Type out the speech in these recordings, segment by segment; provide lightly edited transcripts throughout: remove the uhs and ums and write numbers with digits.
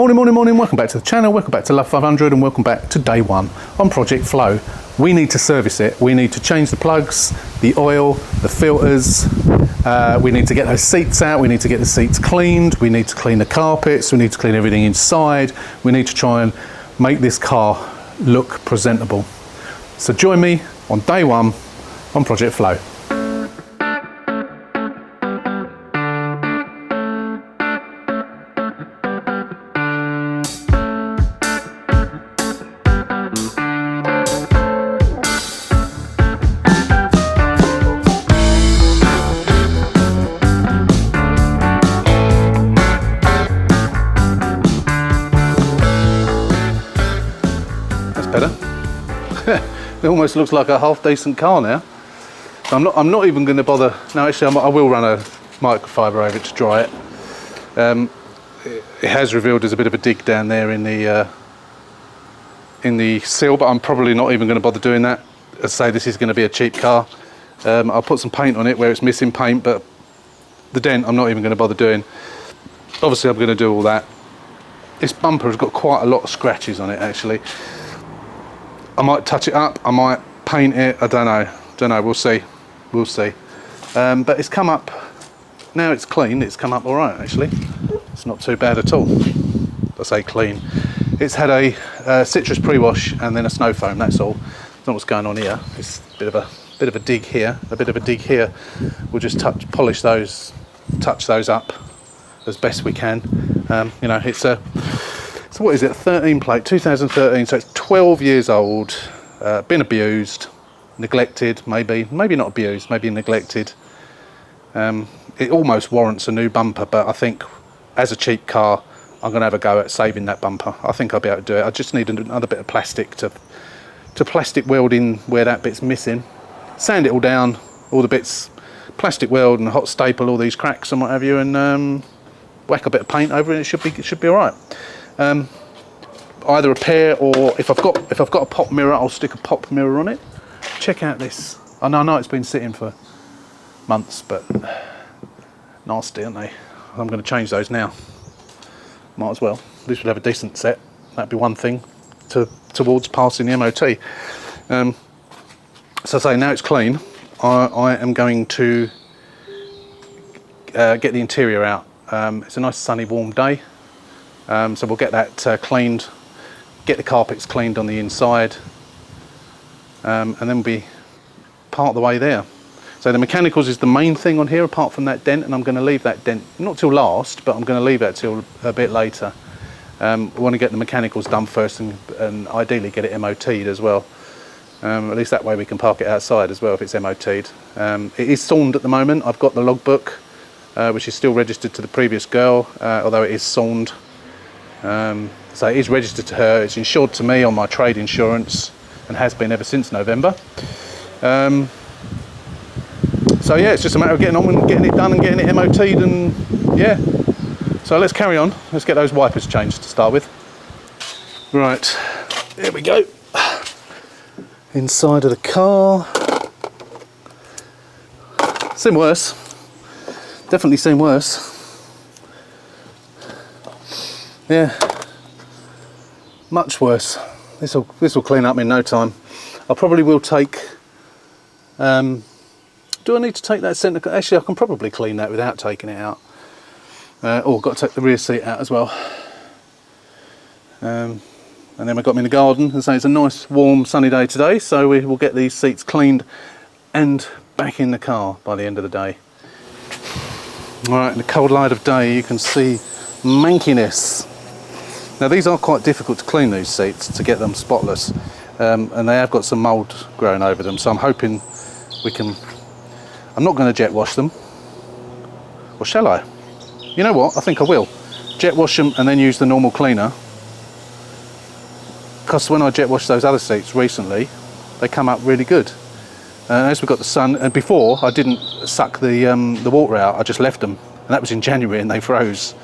Morning, welcome back to the channel, welcome back to Love 500 and welcome back to day one on Project Flow. We need to service it, we need to change the plugs, the oil, the filters, we need to get those seats out, we need to get the seats cleaned, we need to clean the carpets, we need to clean everything inside, we need to try and make this car look presentable. So join me on day one on Project Flow. Better. It almost looks like a half decent car now. I'm not even going to bother. No, actually, I will run a microfiber over it to dry it. It has revealed there's a bit of a dig down there in the sill, but I'm probably not even going to bother doing that. As I say, this is going to be a cheap car. I'll put some paint on it where it's missing paint, but the dent I'm not even going to bother doing. Obviously, I'm going to do all that. This bumper has got quite a lot of scratches on it, actually. I might touch it up, I might paint it, I don't know, we'll see. But it's come up, now it's clean, it's come up all right actually. It's not too bad at all. I say clean. It's had a citrus pre-wash and then a snow foam, that's all. That's not what's going on here. It's a bit of a dig here, We'll just polish those, touch those up as best we can. You know, it's a, so what is it, 13 plate, 2013, so it's 12 years old, been abused, neglected, maybe not abused, maybe neglected. It almost warrants a new bumper, but I think as a cheap car, I'm going to have a go at saving that bumper. I think I'll be able to do it. I just need another bit of plastic to plastic weld in where that bit's missing, sand it all down, all the bits, plastic weld and hot staple all these cracks and what have you, and whack a bit of paint over it, it should be all right. Either a pair, or if I've got a pop mirror, I'll stick a pop mirror on it. Check out this. I know it's been sitting for months, but nasty, aren't they? I'm going to change those now. Might as well. This would have a decent set. That'd be one thing towards passing the MOT. So I say now it's clean. I am going to get the interior out. It's a nice sunny, warm day. So we'll get that cleaned, get the carpets cleaned on the inside, and then we'll be part of the way there. So the mechanicals is the main thing on here, apart from that dent, and I'm going to leave that dent, not till last, but I'm going to leave that till a bit later. We want to get the mechanicals done first and ideally get it MOT'd as well. At least that way we can park it outside as well if it's MOT'd. It is sawned at the moment. I've got the logbook, which is still registered to the previous girl, although it is sawned. So it is registered to her, it's insured to me on my trade insurance and has been ever since November. So yeah, it's just a matter of getting on and getting it done and getting it MOT'd, and yeah. So let's carry on, let's get those wipers changed to start with. Right, here we go. Inside of the car. Seen worse, definitely seen worse. Yeah, much worse. This will clean up in no time. I probably will take. Do I need to take that centre? Actually, I can probably clean that without taking it out. Got to take the rear seat out as well. And then we've got them in the garden, and so it's a nice, warm, sunny day today. So we will get these seats cleaned and back in the car by the end of the day. All right, in the cold light of day, you can see mankiness. Now these are quite difficult to clean, these seats, to get them spotless, and they have got some mould growing over them, so I'm hoping we can. I'm not going to jet wash them, or shall I? You know what, I think I will jet wash them and then use the normal cleaner, because when I jet washed those other seats recently, they come up really good. As we've got the sun, and before I didn't suck the water out, I just left them, and that was in January and they froze.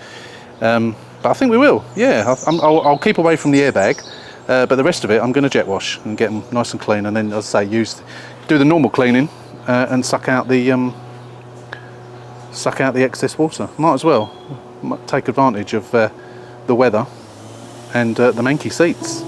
But I think we will, yeah. I'll keep away from the airbag, but the rest of it I'm going to jet wash and get them nice and clean, and then, as I say, do the normal cleaning and suck out the excess water. Might as well. Might take advantage of the weather and the manky seats.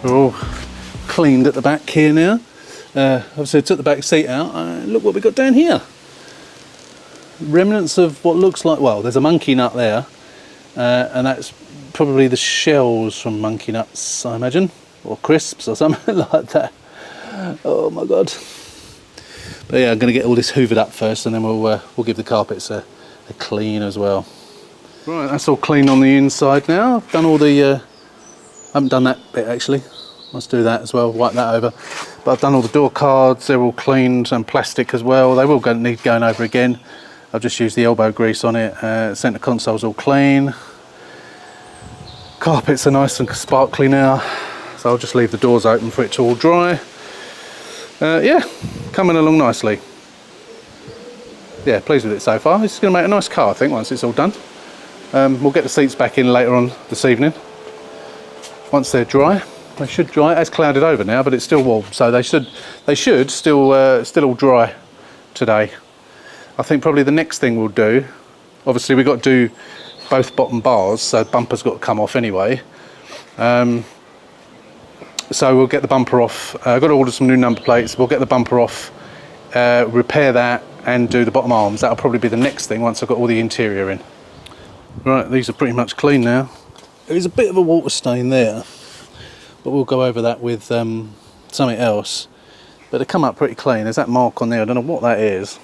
We're all cleaned at the back here now. Obviously I took the back seat out. Look what we got down here. Remnants of what looks like, well, there's a monkey nut there, and that's probably the shells from monkey nuts, I imagine, or crisps or something like that. Oh my god. But yeah, I'm going to get all this hoovered up first, and then we'll give the carpets a clean as well. Right, that's all clean on the inside now. I've done all the I haven't done that bit actually. Must do that as well, wipe that over. But I've done all the door cards, they're all cleaned, and plastic as well. They will need going over again. I've just used the elbow grease on it. Centre console's all clean. Carpets are nice and sparkly now. So I'll just leave the doors open for it to all dry. Yeah, coming along nicely. Yeah, pleased with it so far. This is going to make a nice car, I think, once it's all done. We'll get the seats back in later on this evening. Once they're dry, they should dry. It's clouded over now, but it's still warm, so they should still all dry today. I think probably the next thing we'll do, obviously we've got to do both bottom bars, so bumper's got to come off anyway. So we'll get the bumper off. I've got to order some new number plates. We'll get the bumper off, repair that, and do the bottom arms. That'll probably be the next thing once I've got all the interior in. Right, these are pretty much clean now. There is a bit of a water stain there, but we'll go over that with something else. But they come up pretty clean. There's that mark on there. I don't know what that is.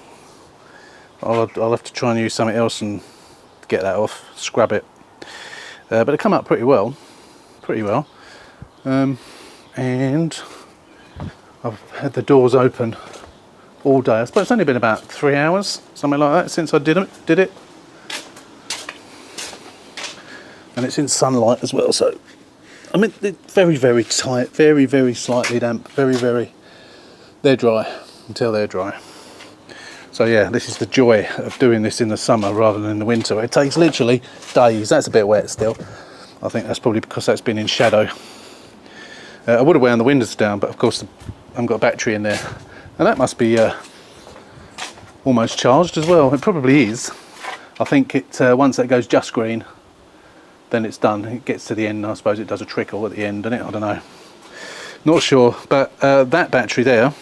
I'll have to try and use something else and get that off, scrub it. But they come up pretty well. And I've had the doors open all day. I suppose it's only been about 3 hours, something like that, since I did it. And it's in sunlight as well, so I mean, very, very tight, very, very slightly damp, very, they're dry until they're dry. So yeah, this is the joy of doing this in the summer rather than in the winter. It takes literally days. That's a bit wet still. I think that's probably because that's been in shadow. I would have wound the windows down, but of course I haven't got a battery in there. And that must be almost charged as well. It probably is. I think it once that goes just green, then it's done. It gets to the end, and I suppose it does a trickle at the end, doesn't it? I don't know. Not sure, but that battery there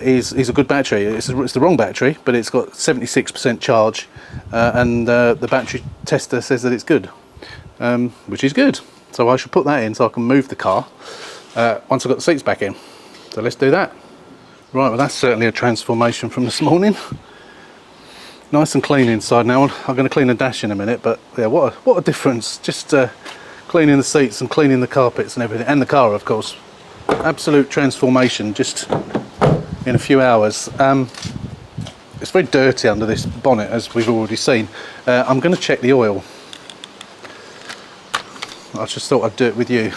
is a good battery. It's the wrong battery, but it's got 76% charge, and the battery tester says that it's good, which is good. So I should put that in so I can move the car once I've got the seats back in. So let's do that. Right, well that's certainly a transformation from this morning. Nice and clean inside now. I'm going to clean the dash in a minute, but yeah, what a difference. Just cleaning the seats and cleaning the carpets and everything, and the car of course. Absolute transformation just in a few hours. It's very dirty under this bonnet, as we've already seen. I'm going to check the oil. I just thought I'd do it with you.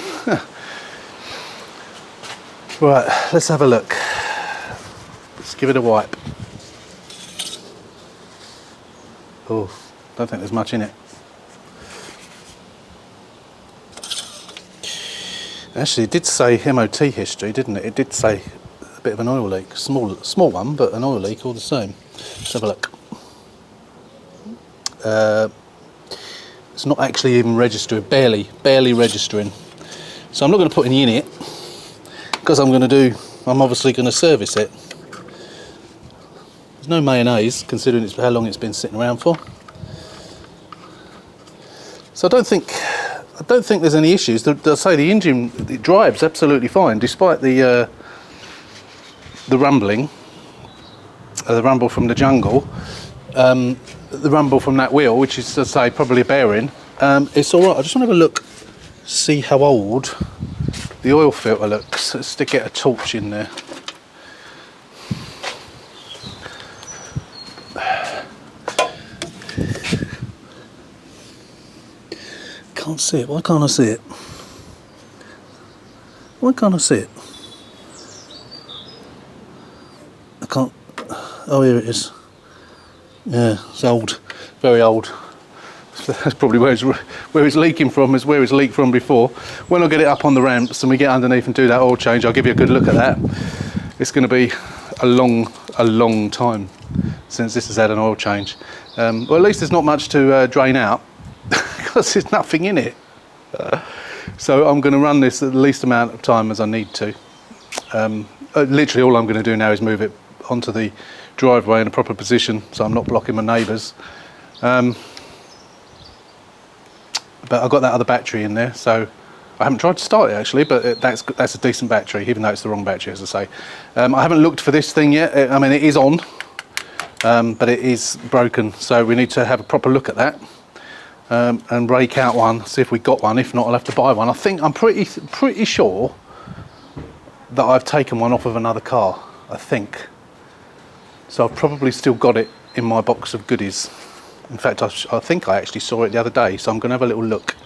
Right, let's have a look. Let's give it a wipe. Oh, don't think there's much in it. Actually, it did say MOT history, didn't it? It did say a bit of an oil leak. Small one, but an oil leak all the same. Let's have a look. It's not actually even registering, barely registering. So I'm not going to put any in it, because I'm obviously going to service it. There's no mayonnaise, considering how long it's been sitting around for. So I don't think there's any issues. I'll say the engine, it drives absolutely fine, despite the rumbling, the rumble from the jungle, the rumble from that wheel, which is, to say, probably a bearing. It's all right. I just want to have a look, see how old the oil filter looks. Let's get a torch in there. can't see it. Why can't I see it? Why can't I see it? I can't. Oh, here it is. Yeah, it's old. Very old. So that's probably where it's leaking from, is where it's leaked from before. When I get it up on the ramps and we get underneath and do that oil change, I'll give you a good look at that. It's going to be a long time since this has had an oil change. Well, at least there's not much to drain out because there's nothing in it. So I'm going to run this at the least amount of time as I need to. Literally all I'm going to do now is move it onto the driveway in a proper position so I'm not blocking my neighbours. But I've got that other battery in there, so I haven't tried to start it actually, but that's a decent battery, even though it's the wrong battery, as I say. I haven't looked for this thing yet. I mean, it is on, but it is broken, so we need to have a proper look at that and rake out one, see if we got one. If not, I'll have to buy one. I'm pretty sure that I've taken one off of another car, I think. So I've probably still got it in my box of goodies. In fact, I think I actually saw it the other day, so I'm going to have a little look,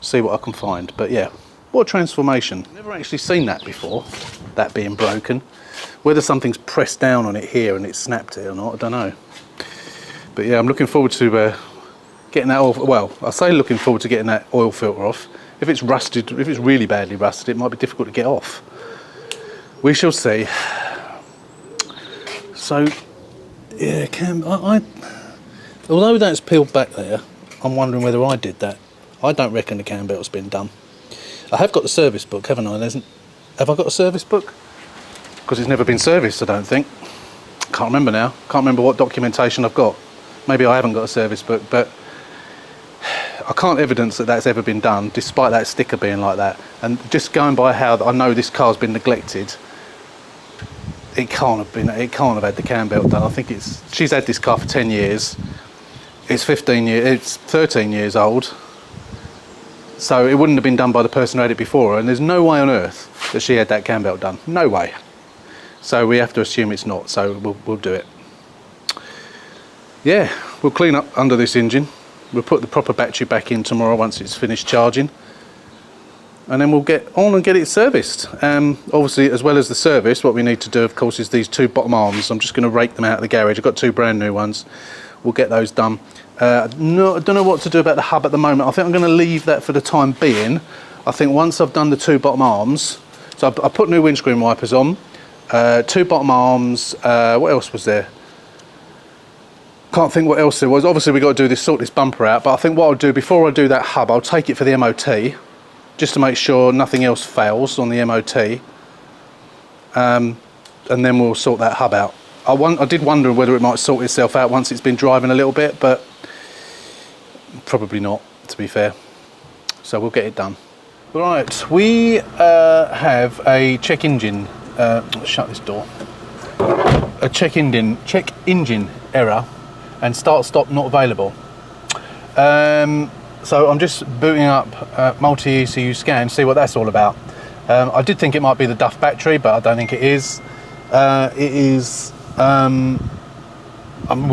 see what I can find. But yeah, what a transformation. Never actually seen that before, that being broken. Whether something's pressed down on it here and it snapped it or not, I don't know. But yeah, I'm looking forward to getting that oil. Well, I say looking forward to getting that oil filter off. If it's rusted, if it's really badly rusted, it might be difficult to get off. We shall see. So, yeah, although that's peeled back there, I'm wondering whether I did that. I don't reckon the cam belt's been done. I have got the service book, haven't I? Have I got a service book? Because it's never been serviced, I don't think. Can't remember now. Can't remember what documentation I've got. Maybe I haven't got a service book, but I can't evidence that that's ever been done, despite that sticker being like that. And just going by how I know this car's been neglected, it can't have had the cam belt done. I think she's had this car for 10 years. It's 13 years old, so it wouldn't have been done by the person who had it before her, and there's no way on earth that she had that cam belt done. No way. So we have to assume it's not, so we'll do it. Yeah, we'll clean up under this engine. We'll put the proper battery back in tomorrow once it's finished charging, and then we'll get on and get it serviced. Obviously, as well as the service, what we need to do, of course, is these two bottom arms. I'm just going to rake them out of the garage. I've got two brand new ones. We'll get those done. No, I don't know what to do about the hub at the moment. I think I'm going to leave that for the time being. I think once I've done the two bottom arms, so I put new windscreen wipers on, two bottom arms, what else was there? Can't think what else there was. Obviously we've got to sort this bumper out, but I think what I'll do before I do that hub, I'll take it for the MOT, just to make sure nothing else fails on the MOT, and then we'll sort that hub out. I did wonder whether it might sort itself out once it's been driving a little bit, but probably not, to be fair. So we'll get it done. Right, we have a check engine, shut this door, a check engine error and start stop not available. So I'm just booting up multi-ECU scan, see what that's all about. I did think it might be the DUF battery, but I don't think it is. It is. We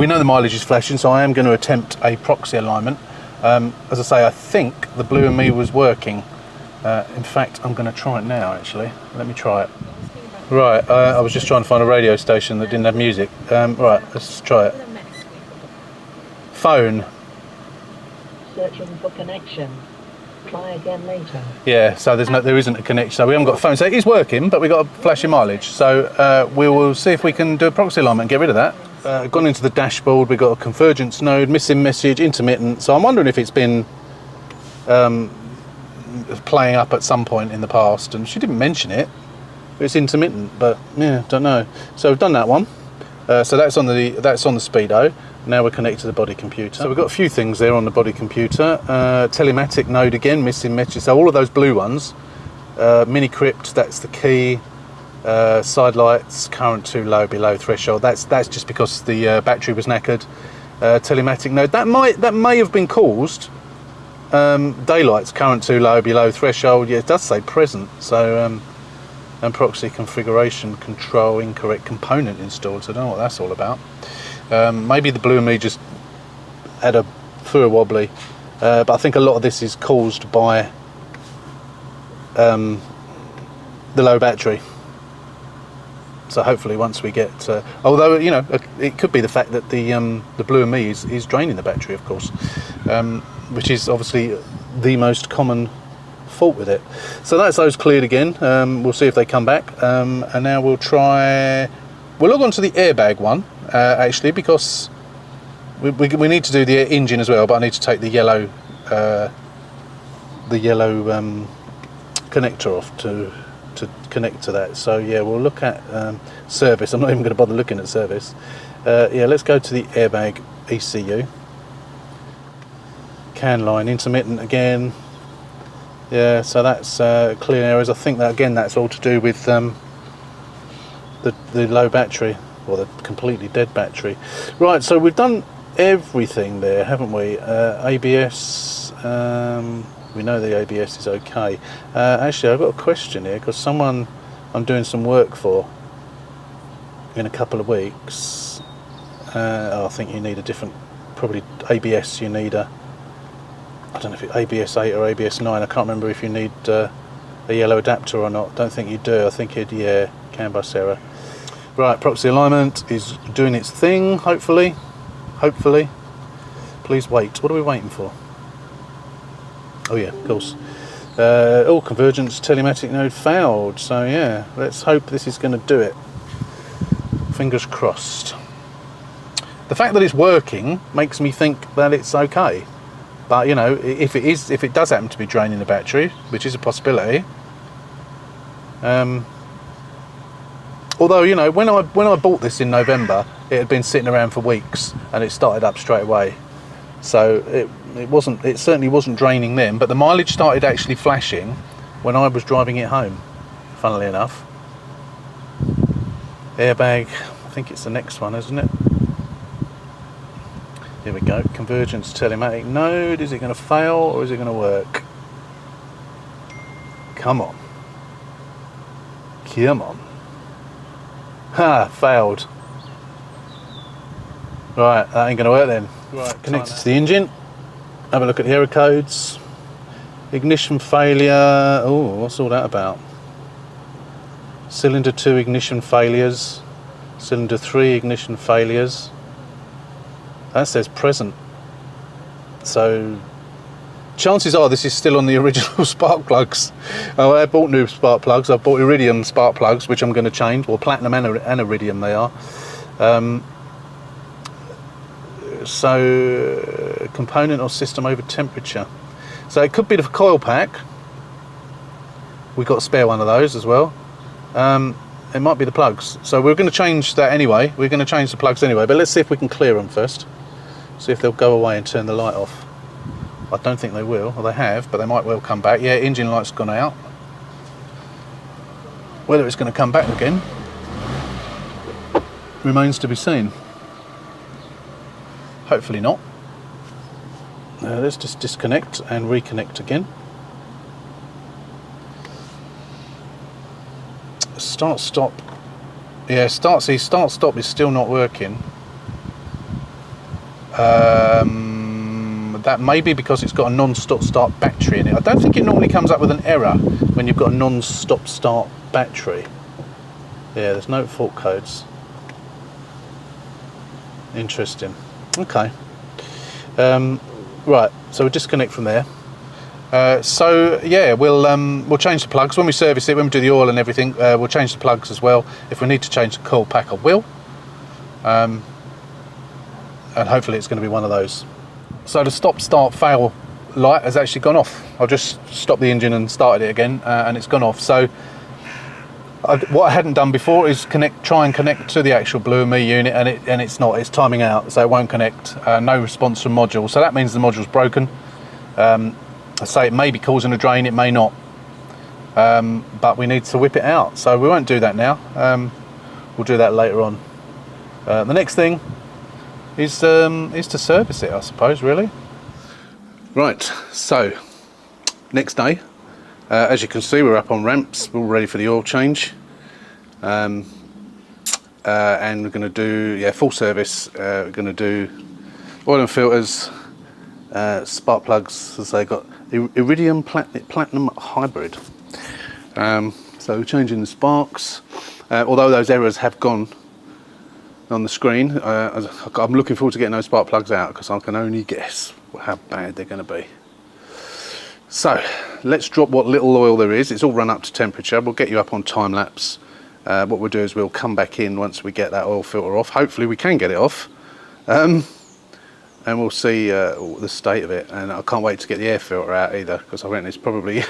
know the mileage is flashing, so I am going to attempt a proxy alignment. As I say, I think the Blue and Me was working. In fact, I'm going to try it now, actually. Let me try it. Right, I was just trying to find a radio station that didn't have music. Right, let's try it. Phone. Searching for connection. Try again later. Yeah, so there isn't a connection. So we haven't got a phone. So it is working, but we've got a flashing mileage. So we will see if we can do a proxy alignment and get rid of that. Gone into the dashboard. We've got a convergence node, missing message, intermittent. So I'm wondering if it's been playing up at some point in the past. And she didn't mention it. It's intermittent, but yeah, don't know. So we've done that one. So that's on the speedo. Now we're connected to the body computer. So we've got a few things there on the body computer. Telematic node again, missing message. So all of those blue ones. Mini crypt, that's the key. Side lights, current too low, below threshold. That's just because the battery was knackered. Telematic node, that may have been caused. Daylights, current too low, below threshold. Yeah, it does say present. So and proxy configuration control incorrect component installed. So I don't know what that's all about. Maybe the Blue and Me just had a fur wobbly but I think a lot of this is caused by the low battery. So hopefully once we get, although you know, it could be the fact that the Blue and Me is draining the battery, of course, which is obviously the most common fault with it. So that's those cleared again. We'll see if they come back, and now we'll log on to the airbag one actually, because we need to do the engine as well, but I need to take the yellow connector off to connect to that. So yeah, we'll look at service. I'm not even going to bother looking at service. Yeah, let's go to the airbag ECU. CAN line intermittent again. Yeah, so that's clear errors. I think that again, that's all to do with the low battery, or the completely dead battery. Right, so we've done everything there, haven't we? ABS, we know the ABS is okay. Actually, I've got a question here, because someone I'm doing some work for in a couple of weeks, I think you need a different, probably ABS, you need a, I don't know if it's ABS 8 or ABS 9, I can't remember if you need a yellow adapter or not. Don't think you do. I think it, yeah, CAN bus error. Right, proxy alignment is doing its thing, hopefully. Hopefully. Please wait. What are we waiting for? Oh yeah, of course. All convergence telematic node failed. So yeah, let's hope this is going to do it. Fingers crossed. The fact that it's working makes me think that it's okay. But you know, if it does happen to be draining the battery, which is a possibility. Although, you know, when I bought this in November, it had been sitting around for weeks and it started up straight away. So it certainly wasn't draining then, but the mileage started actually flashing when I was driving it home, funnily enough. Airbag, I think it's the next one, isn't it? Here we go, convergence telematic node. Is it going to fail or is it going to work? Come on. Come on. Ha, failed. Right, that ain't going to work then. Right, connected to the engine. Have a look at the error codes. Ignition failure. Oh, what's all that about? Cylinder 2 ignition failures. Cylinder 3 ignition failures. That says present. So chances are this is still on the original spark plugs. Oh, I bought new spark plugs. I bought iridium spark plugs, which I'm going to change. Well, platinum and iridium they are. So component or system over temperature. So it could be the coil pack. We've got a spare one of those as well. It might be the plugs. So we're going to change that anyway. We're going to change the plugs anyway. But let's see if we can clear them first. See if they'll go away and turn the light off. I don't think they will. Well, they have, but they might well come back. Yeah, engine light's gone out. Whether it's going to come back again remains to be seen. Hopefully not. Let's just disconnect and reconnect again. Start stop. Yeah, start stop is still not working. That may be because it's got a non-stop start battery in it. I don't think it normally comes up with an error when you've got a non-stop start battery. Yeah, there's no fault codes. Interesting. Okay. Right, so we'll disconnect from there. So yeah, we'll change the plugs when we service it. When we do the oil and everything, we'll change the plugs as well. If we need to change the coil pack, I will. And hopefully it's going to be one of those. So the stop start fail light has actually gone off. I've just stopped the engine and started it again, and it's gone off. So what I hadn't done before is try and connect to the actual Blue and Me unit, and it's not. It's timing out, so it won't connect. No response from module. So that means the module's broken. I say it may be causing a drain, it may not. But we need to whip it out. So we won't do that now. We'll do that later on. The next thing is to service it, I suppose, really. Right, so next day, as you can see, we're up on ramps, we're all ready for the oil change, and we're going to do full service. We're going to do oil and filters, spark plugs, as they got iridium platinum hybrid. So changing the sparks, although those errors have gone on the screen, I'm looking forward to getting those spark plugs out, because I can only guess how bad they're going to be. So let's drop what little oil there is. It's all run up to temperature. We'll get you up on time lapse. What we'll do is we'll come back in once we get that oil filter off. Hopefully we can get it off, and we'll see the state of it. And I can't wait to get the air filter out either, because I reckon it's probably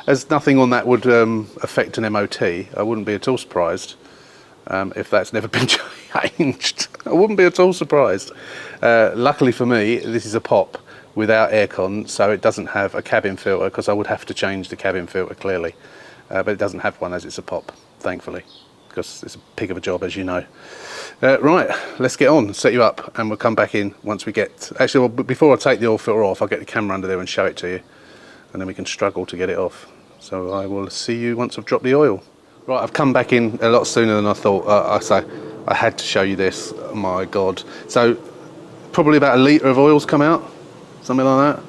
as nothing on that would affect an MOT. I wouldn't be at all surprised if that's never been changed. I wouldn't be at all surprised. Luckily for me, this is a pop without aircon, so it doesn't have a cabin filter, because I would have to change the cabin filter clearly, but it doesn't have one as it's a pop, thankfully, because it's a pig of a job, as you know. Right, let's get on, set you up, and we'll come back in once we get... Actually, well, before I take the oil filter off, I'll get the camera under there and show it to you, and then we can struggle to get it off. So I will see you once I've dropped the oil. Right, I've come back in a lot sooner than I thought. I had to show you this. Oh my God. So probably about 1 litre of oil's come out, something like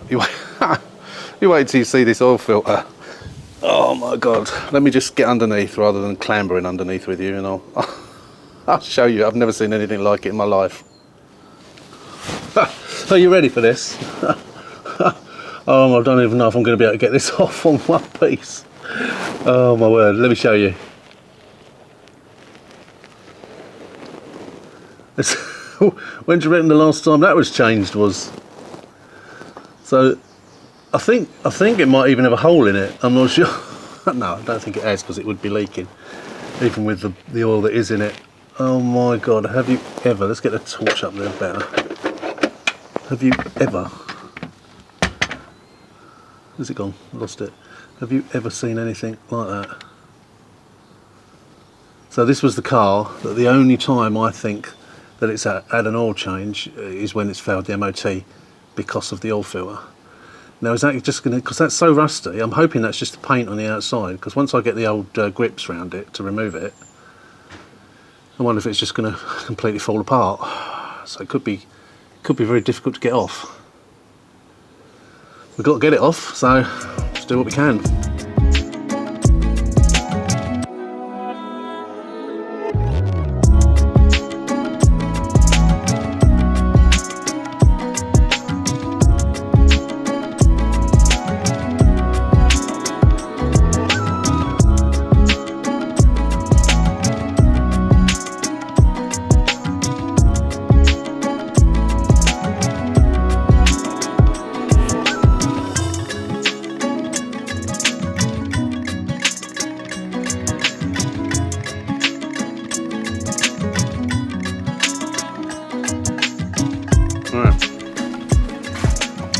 that. You wait till you see this oil filter. Oh my God. Let me just get underneath rather than clambering underneath with you, and I'll show you. I've never seen anything like it in my life. Are you ready for this? Oh, I don't even know if I'm going to be able to get this off on one piece. Oh my word, let me show you. When do you reckon the last time that was changed was? So I think it might even have a hole in it. I'm not sure. No, I don't think it has, because it would be leaking, even with the oil that is in it. Oh my God, have you ever, let's get the torch up there better. Have you ever, where's it gone? I lost it. Have you ever seen anything like that? So this was the car that the only time I think that it's had an oil change is when it's failed the MOT because of the oil filter. Now is that just going to, because that's so rusty, I'm hoping that's just the paint on the outside, because once I get the old grips around it to remove it, I wonder if it's just going to completely fall apart. So it could be very difficult to get off. We've got to get it off, so let's do what we can.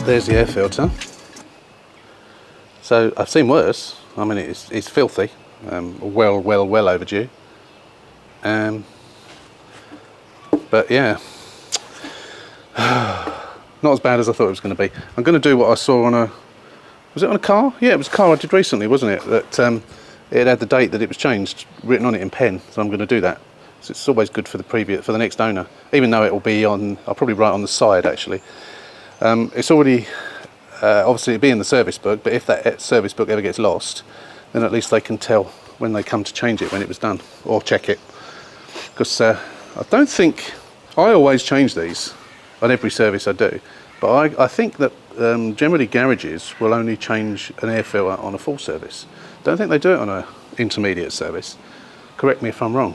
There's the air filter. So I've seen worse. I mean, it's filthy, well overdue. But yeah, not as bad as I thought it was going to be. I'm going to do what I saw on a, was it on a car? Yeah, it was a car I did recently, wasn't it? That it had the date that it was changed written on it in pen. So I'm going to do that. So it's always good for the next owner, even though it will be on. I'll probably write on the side actually. It's already, obviously it'll be in the service book, but if that service book ever gets lost, then at least they can tell when they come to change it when it was done, or check it. Because I don't think, I always change these on every service I do, but I think that generally garages will only change an air filter on a full service. Don't think they do it on an intermediate service. Correct me if I'm wrong,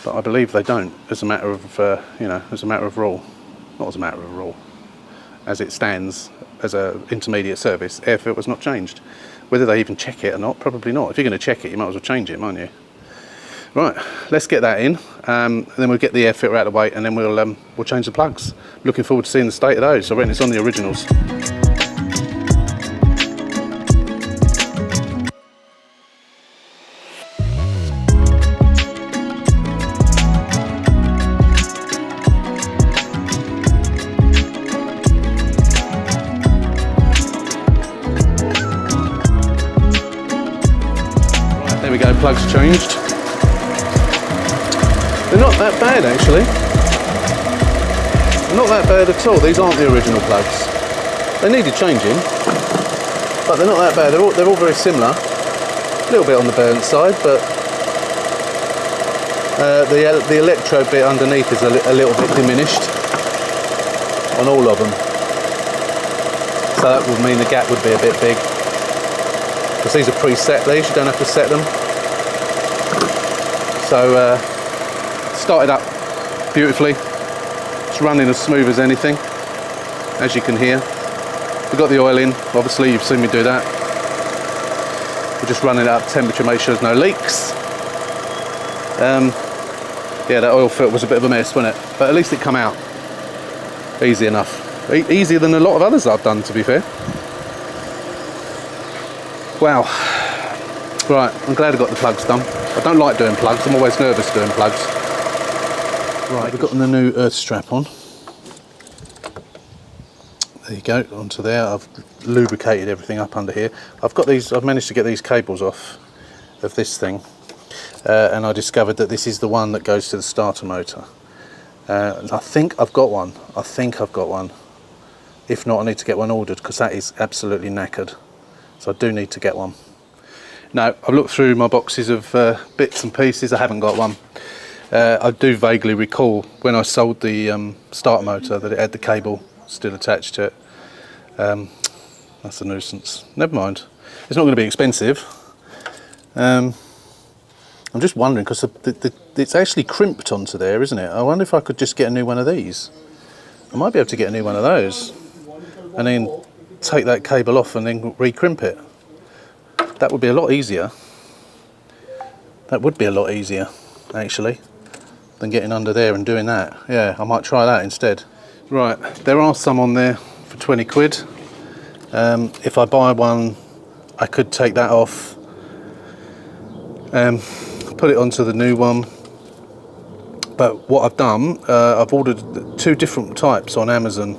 but I believe they don't, as a matter of, as a matter of rule. Not as a matter of rule. As it stands, as an intermediate service, air filter's not changed. Whether they even check it or not, probably not. If you're going to check it, you might as well change it, mightn't you? Right, let's get that in, and then we'll get the air filter out of the way, and then we'll change the plugs. Looking forward to seeing the state of those. I reckon it's on the originals. There we go, plugs changed. They're not that bad actually. Not that bad at all. These aren't the original plugs. They needed changing, but they're not that bad. They're all very similar. A little bit on the burnt side, but the electrode bit underneath is a little bit diminished on all of them. So that would mean the gap would be a bit big. Because these are preset, these, you don't have to set them. So started up beautifully. It's running as smooth as anything, as you can hear. We've got the oil in, obviously you've seen me do that. We're just running it up temperature, make sure there's no leaks. Yeah, that oil filter was a bit of a mess, wasn't it? But at least it come out. Easy enough. Easier than a lot of others I've done, to be fair. Wow. Right, I'm glad I got the plugs done. I don't like doing plugs, I'm always nervous doing plugs. Right, we've got the new earth strap on. There you go, onto there. I've lubricated everything up under here. I've managed to get these cables off of this thing. And I discovered that this is the one that goes to the starter motor. I think I've got one. If not, I need to get one ordered because that is absolutely knackered. So I do need to get one. Now, I've looked through my boxes of bits and pieces. I haven't got one. I do vaguely recall when I sold the starter motor that it had the cable still attached to it. That's a nuisance. Never mind. It's not going to be expensive. I'm just wondering because it's actually crimped onto there, isn't it? I wonder if I could just get a new one of these. I might be able to get a new one of those and then take that cable off and then re-crimp it. That would be a lot easier. That would be a lot easier, actually, than getting under there and doing that. Yeah, I might try that instead. Right, there are some on there for 20 quid. If I buy one, I could take that off, put it onto the new one. But what I've done, I've ordered 2 different types on Amazon.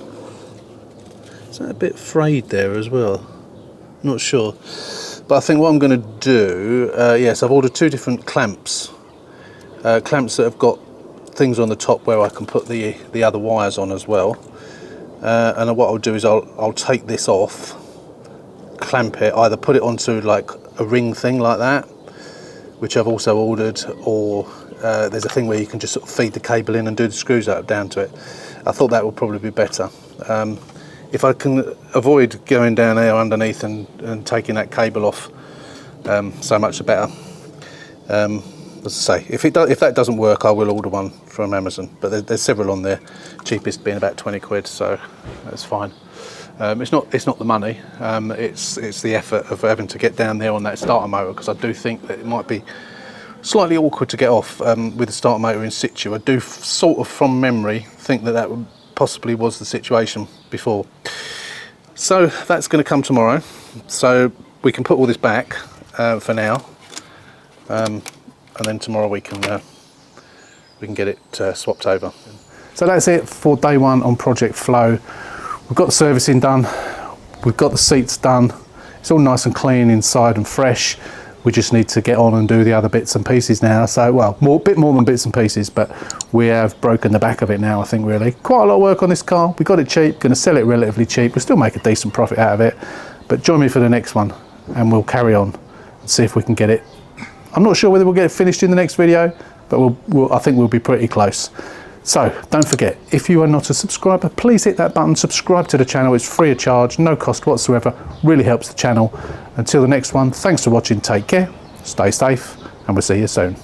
Is that a bit frayed there as well? Not sure. But I think what I'm going to do, yes, I've ordered 2 different clamps. Clamps that have got things on the top where I can put the other wires on as well. And what I'll do is I'll take this off, clamp it, either put it onto like a ring thing like that, which I've also ordered, or there's a thing where you can just sort of feed the cable in and do the screws down to it. I thought that would probably be better. If I can avoid going down there underneath and taking that cable off, so much the better. As I say, if that doesn't work, I will order one from Amazon. But there's several on there, cheapest being about 20 quid, so that's fine. It's not the money, it's the effort of having to get down there on that starter motor, because I do think that it might be slightly awkward to get off with the starter motor in situ. I do sort of from memory think that possibly was the situation before. So that's going to come tomorrow, so we can put all this back for now, and then tomorrow we can get it swapped over. So that's it for day 1 on Project Flow. We've got the servicing done, we've got the seats done, it's all nice and clean inside and fresh. We just need to get on and do the other bits and pieces now. So, well, a bit more than bits and pieces, but we have broken the back of it now, I think, really. Quite a lot of work on this car. We got it cheap, going to sell it relatively cheap. We'll still make a decent profit out of it. But join me for the next one, and we'll carry on and see if we can get it. I'm not sure whether we'll get it finished in the next video, but I think we'll be pretty close. So, don't forget, if you are not a subscriber, please hit that button, subscribe to the channel. It's free of charge, no cost whatsoever, really helps the channel. Until the next one, thanks for watching, take care, stay safe, and we'll see you soon.